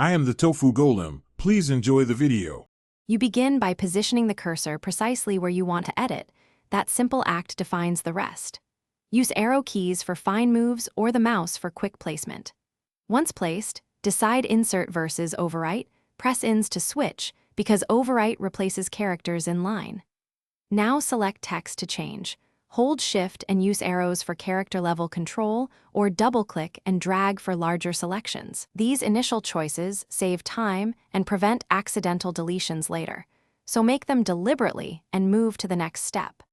I am the Tofu Golem. Please enjoy the video. You begin by positioning the cursor precisely where you want to edit. That simple act defines the rest. Use arrow keys for fine moves or the mouse for quick placement. Once placed, decide insert versus overwrite. Press ins to switch because overwrite replaces characters in line. Now select text to change. Hold Shift and use arrows for character-level control, or double-click and drag for larger selections. These initial choices save time and prevent accidental deletions later, so make them deliberately and move to the next step.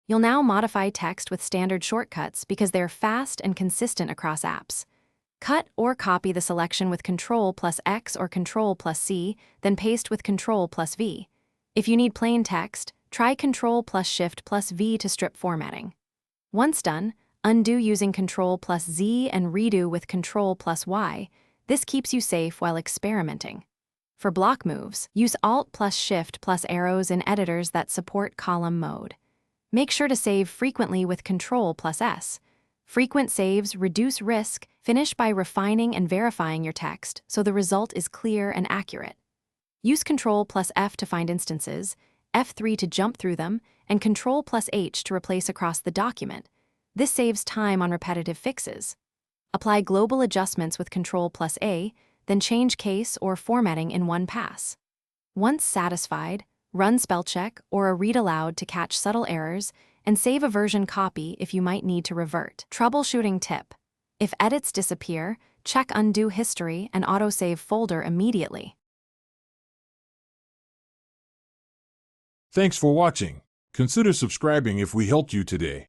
You'll now modify text with standard shortcuts because they're fast and consistent across apps. Cut or copy the selection with Ctrl+X or Ctrl+C, then paste with Ctrl+V. If you need plain text, try Ctrl+Shift+V to strip formatting. Once done, undo using Ctrl+Z and redo with Ctrl+Y. This keeps you safe while experimenting. For block moves, use Alt+Shift+arrows in editors that support column mode. Make sure to save frequently with Ctrl+S. Frequent saves reduce risk. Finish by refining and verifying your text so the result is clear and accurate. Use Ctrl+F to find instances, F3 to jump through them, and Ctrl+H to replace across the document. This saves time on repetitive fixes. Apply global adjustments with Ctrl+A, then change case or formatting in one pass. Once satisfied, run spellcheck or a read aloud to catch subtle errors, and save a version copy if you might need to revert. Troubleshooting tip: if edits disappear, check Undo History and Autosave Folder immediately. Thanks for watching. Consider subscribing if we helped you today.